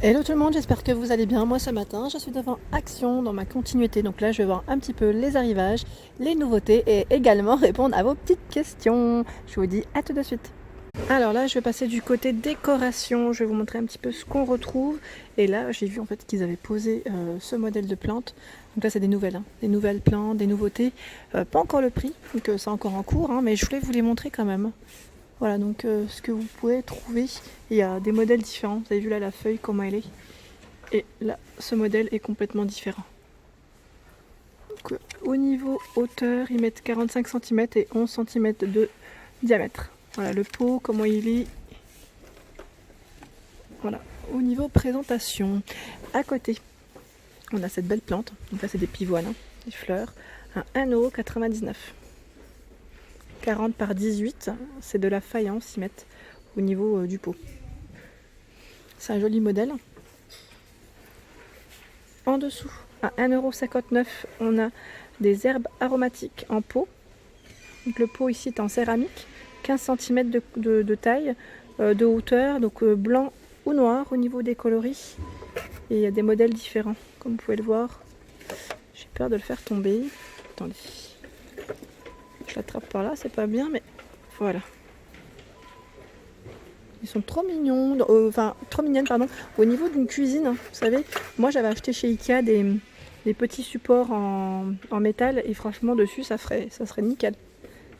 Hello tout le monde, j'espère que vous allez bien. Moi ce matin, je suis devant Action dans ma continuité. Donc là, je vais voir un petit peu les arrivages, les nouveautés et également répondre à vos petites questions. Je vous dis à tout de suite. Alors là, je vais passer du côté décoration. Je vais vous montrer un petit peu ce qu'on retrouve. Et là, j'ai vu en fait qu'ils avaient posé ce modèle de plante. Donc là, c'est des nouvelles, des nouvelles plantes, des nouveautés. Pas encore le prix, donc c'est encore en cours, mais je voulais vous les montrer quand même. Voilà, donc ce que vous pouvez trouver, il y a des modèles différents. Vous avez vu là la feuille, comment elle est. Et là, ce modèle est complètement différent. Donc, au niveau hauteur, ils mettent 45 cm et 11 cm de diamètre. Voilà le pot, comment il est. Voilà, au niveau présentation, à côté, on a cette belle plante. Donc là, c'est des pivoines, des fleurs, à 1,99 €. 40 par 18, c'est de la faïence, ils mettent au niveau du pot. C'est un joli modèle. En dessous, à 1,59 €, on a des herbes aromatiques en pot. Donc le pot ici est en céramique, 15 cm de taille, de hauteur, donc blanc ou noir au niveau des coloris. Et il y a des modèles différents, comme vous pouvez le voir. J'ai peur de le faire tomber. Attendez. Je l'attrape par là, c'est pas bien, mais voilà. Ils sont trop mignons, trop mignonnes, pardon. Au niveau d'une cuisine, vous savez, moi j'avais acheté chez Ikea des petits supports en métal et franchement dessus ça serait nickel.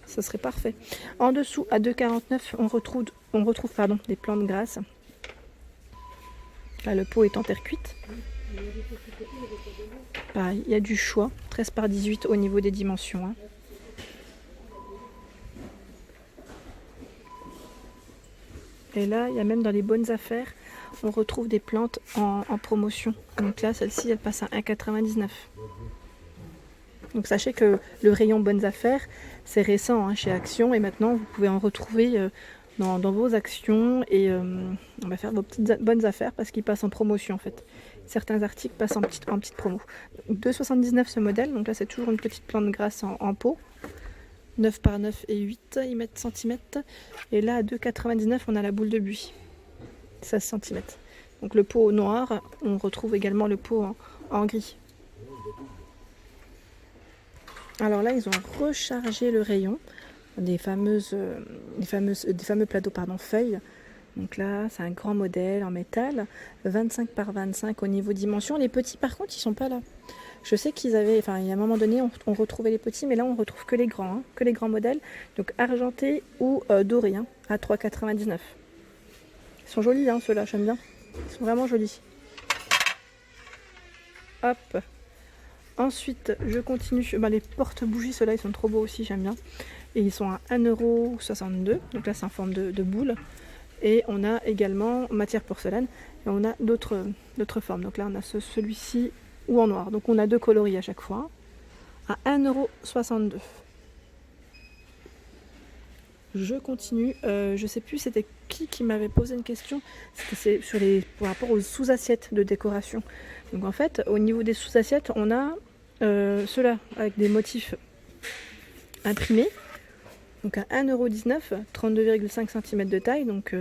Ça serait parfait. En dessous, à 2,49 €, on retrouve des plantes grasses. Là, le pot est en terre cuite. Pareil, il y a du choix, 13 par 18 au niveau des dimensions. Et là, il y a même dans les bonnes affaires, on retrouve des plantes en promotion. Donc là, celle-ci, elle passe à 1,99 €. Donc sachez que le rayon bonnes affaires, c'est récent chez Action et maintenant vous pouvez en retrouver dans vos actions et on va faire vos petites bonnes affaires parce qu'ils passent en promotion en fait. Certains articles passent en petite promo. 2,79 € ce modèle, donc là c'est toujours une petite plante grasse en pot. 9 par 9 et 8, ils mettent centimètres. Et là à 2,99 € on a la boule de buis, 16 cm. Donc le pot noir, on retrouve également le pot en gris. Alors là, ils ont rechargé le rayon des fameux plateaux feuilles. Donc là, c'est un grand modèle en métal, 25 par 25 au niveau dimension. Les petits, par contre, ils sont pas là. Je sais qu'ils avaient, il y a un moment donné, on retrouvait les petits, mais là, on retrouve que les grands, que les grands modèles. Donc argenté ou doré, à 3,99 €. Ils sont jolis, ceux-là, j'aime bien. Ils sont vraiment jolis. Hop. Ensuite, je continue. Les porte-bougies, ceux-là, ils sont trop beaux aussi, j'aime bien. Et ils sont à 1,62 €. Donc là, c'est en forme de boule. Et on a également matière porcelaine. Et on a d'autres formes. Donc là, on a celui-ci ou en noir. Donc on a deux coloris à chaque fois. À 1,62 €. Je continue. Je sais plus c'était qui m'avait posé une question. C'était par rapport aux sous-assiettes de décoration. Donc en fait, au niveau des sous-assiettes, on a ceux-là avec des motifs imprimés. Donc à 1,19 €, 32,5 cm de taille. Donc,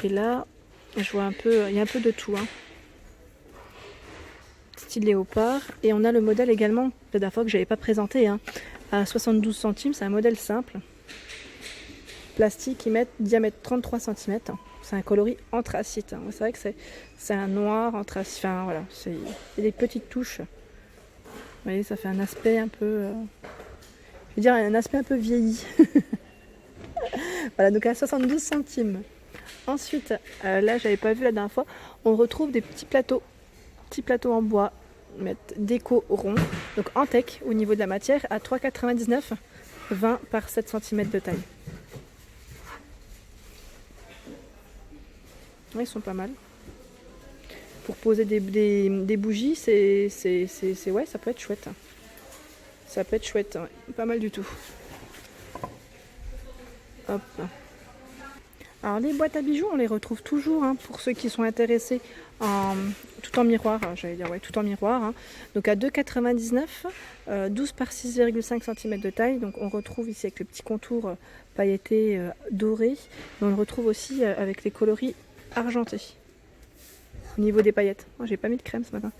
et là, je vois il y a un peu de tout. Style léopard. Et on a le modèle également, la dernière fois que je n'avais pas présenté, à 72 centimes. C'est un modèle simple. Plastique, ils mettent diamètre 33 cm. C'est un coloris anthracite. C'est vrai que c'est un noir anthracite. Voilà, il y a des petites touches. Vous voyez, ça fait un aspect un peu... je veux dire, un aspect un peu vieilli. Voilà, donc à 72 centimes. Ensuite, là, j'avais pas vu la dernière fois, on retrouve des petits plateaux en bois, déco rond, donc en teck au niveau de la matière, à 3,99 €, 20 par 7 cm de taille. Ouais, ils sont pas mal. Pour poser des bougies, ouais, ça peut être chouette. Ça peut être chouette, ouais. Pas mal du tout. Hop. Alors les boîtes à bijoux, on les retrouve toujours pour ceux qui sont intéressés tout en miroir, tout en miroir. Donc à 2,99 €, 12 par 6,5 cm de taille. Donc on retrouve ici avec le petit contour pailleté doré. Mais on le retrouve aussi avec les coloris argentés. au niveau des paillettes. Moi j'ai pas mis de crème ce matin.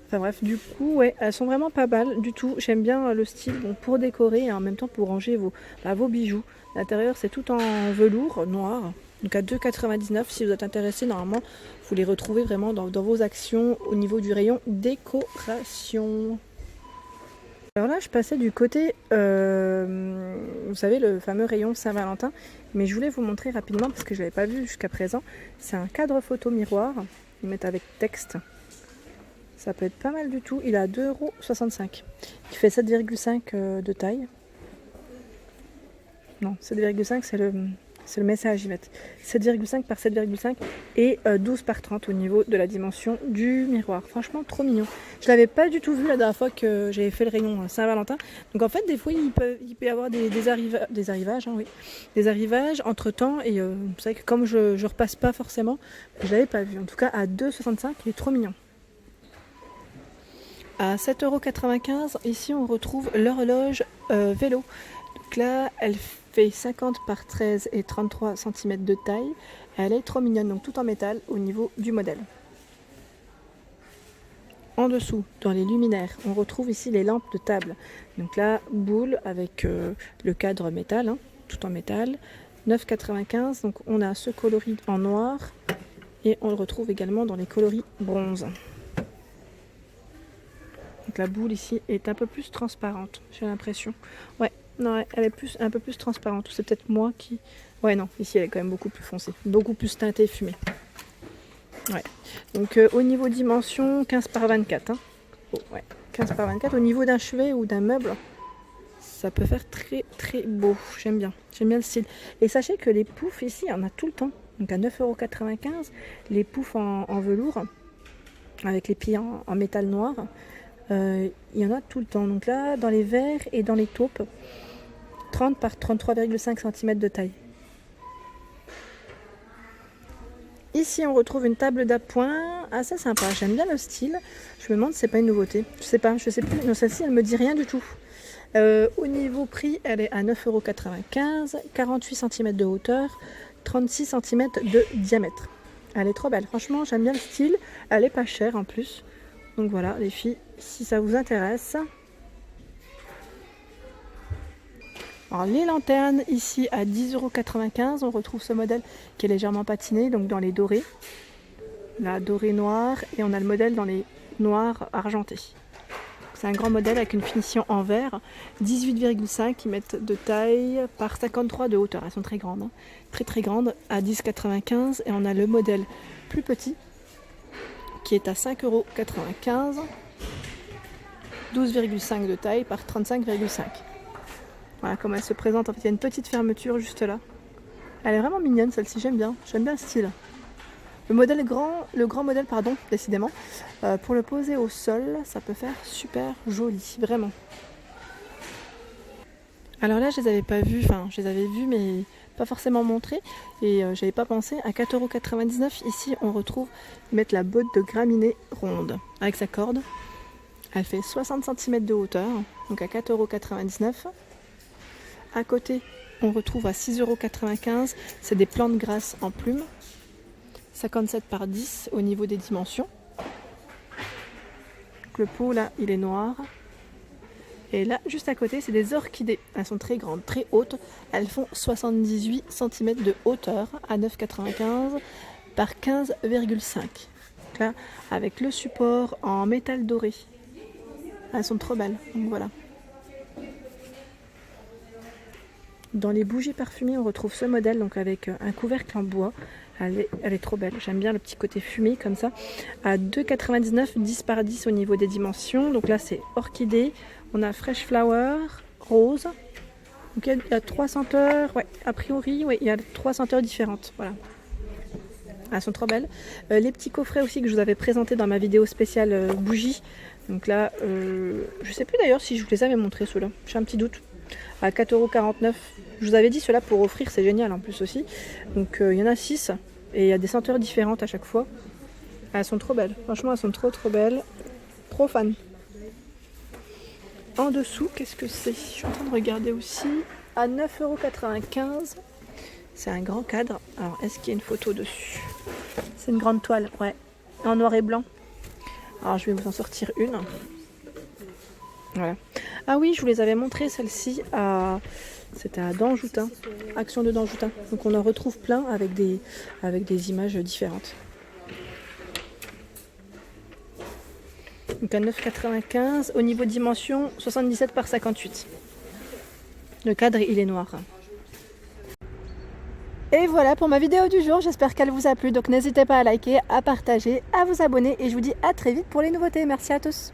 Enfin bref, du coup ouais, elles sont vraiment pas mal du tout. J'aime bien le style bon, pour décorer et en même temps pour ranger vos bijoux. L'intérieur c'est tout en velours noir. Donc à 2,99 si vous êtes intéressé, normalement vous les retrouvez vraiment dans vos actions au niveau du rayon décoration. Alors là je passais du côté, vous savez le fameux rayon Saint-Valentin, mais je voulais vous montrer rapidement parce que je ne l'avais pas vu jusqu'à présent. C'est un cadre photo miroir, ils mettent avec texte. Ça peut être pas mal du tout, il est à 2,65 €. Il fait 7,5 de taille. Non, 7,5 c'est le message, ils mettent 7,5 par 7,5 et 12 par 30 au niveau de la dimension du miroir. Franchement, trop mignon. Je l'avais pas du tout vu la dernière fois que j'avais fait le rayon Saint-Valentin. Donc en fait, des fois, il peut y avoir des arrivages, hein, oui. Des arrivages entre temps. Et c'est vrai que comme je repasse pas forcément, je l'avais pas vu. En tout cas, à 2,65, il est trop mignon. À 7,95 €, ici, on retrouve l'horloge vélo. Donc là, elle fait 50 par 13 et 33 cm de taille. Elle est trop mignonne, donc tout en métal au niveau du modèle. En dessous, dans les luminaires, on retrouve ici les lampes de table. Donc là, boule avec le cadre métal, hein, tout en métal. 9,95 €, donc on a ce coloris en noir et on le retrouve également dans les coloris bronze. Donc la boule ici est un peu plus transparente, j'ai l'impression. Ouais. Non, elle est un peu plus transparente. C'est peut-être moi qui... Ouais, non, ici elle est quand même beaucoup plus foncée. Beaucoup plus teintée fumée. Ouais. Donc au niveau dimension, 15 par 24. Hein. Oh, ouais, 15 par 24. Au niveau d'un chevet ou d'un meuble, ça peut faire très très beau. J'aime bien. J'aime bien le style. Et sachez que les poufs ici, il y en a tout le temps. Donc à 9,95 €, les poufs en velours, avec les pieds en métal noir. Il y en a tout le temps. Donc là, dans les verres et dans les taupes, 30 par 33,5 cm de taille. Ici, on retrouve une table d'appoint assez sympa. J'aime bien le style. Je me demande si c'est pas une nouveauté. Je sais plus. Non, celle-ci, elle me dit rien du tout. Au niveau prix, elle est à 9,95 €, 48 cm de hauteur, 36 cm de diamètre. Elle est trop belle. Franchement, j'aime bien le style. Elle est pas chère en plus. Donc voilà, les filles, si ça vous intéresse. Alors les lanternes, ici à 10,95 €, on retrouve ce modèle qui est légèrement patiné, donc dans les dorés. La dorée noire, et on a le modèle dans les noirs argentés. C'est un grand modèle avec une finition en verre, 18,5 mm de taille par 53 de hauteur. Elles sont très grandes, hein. Très très grandes, à 10,95 €. Et on a le modèle plus petit, qui est à 5,95 €, 12,5 de taille par 35,5. Voilà comment elle se présente. En fait, il y a une petite fermeture juste là. Elle est vraiment mignonne celle-ci, j'aime bien le style. Le grand modèle, pardon, décidément. Pour le poser au sol, ça peut faire super joli, vraiment. Alors là, je les avais pas vus, enfin, je les avais vus, mais pas forcément montrés. Et j'avais pas pensé. À 4,99 €, ici, on retrouve, ils mettent la botte de graminées ronde avec sa corde. Elle fait 60 cm de hauteur, donc à 4,99 €. À côté, on retrouve à 6,95 €. C'est des plantes grasses en plumes. 57 par 10 au niveau des dimensions. Donc le pot là, il est noir. Et là, juste à côté, c'est des orchidées. Elles sont très grandes, très hautes. Elles font 78 cm de hauteur à 9,95 € par 15,5. Donc là, avec le support en métal doré. Elles sont trop belles. Donc voilà. Dans les bougies parfumées, on retrouve ce modèle, donc avec un couvercle en bois. Elle est trop belle. J'aime bien le petit côté fumé comme ça. À 2,99 €, 10 par 10 au niveau des dimensions. Donc là, c'est orchidée. On a fresh flower, rose. Donc il y a 3 senteurs. Ouais, a priori, ouais, il y a 3 senteurs différentes. Voilà. Elles sont trop belles. Les petits coffrets aussi que je vous avais présentés dans ma vidéo spéciale bougie. Donc là, je sais plus d'ailleurs si je vous les avais montrés ceux-là. J'ai un petit doute. À 4,49 €. Je vous avais dit cela pour offrir, c'est génial en plus aussi. Donc il y en a 6 et il y a des senteurs différentes à chaque fois. Elles sont trop belles. Franchement, elles sont trop belles. Trop fan. En dessous, qu'est-ce que c'est? Je suis en train de regarder aussi. À 9,95 €. C'est un grand cadre. Alors, est-ce qu'il y a une photo dessus? C'est une grande toile, ouais. en noir et blanc. Alors je vais vous en sortir une. Voilà. Ah oui, je vous les avais montré celle-ci à... C'était à Danjoutin, Action de Danjoutin. Donc on en retrouve plein avec des images différentes. Donc à 9,95 au niveau dimension 77 par 58. Le cadre il est noir. Et voilà pour ma vidéo du jour, j'espère qu'elle vous a plu. Donc n'hésitez pas à liker, à partager, à vous abonner et je vous dis à très vite pour les nouveautés. Merci à tous.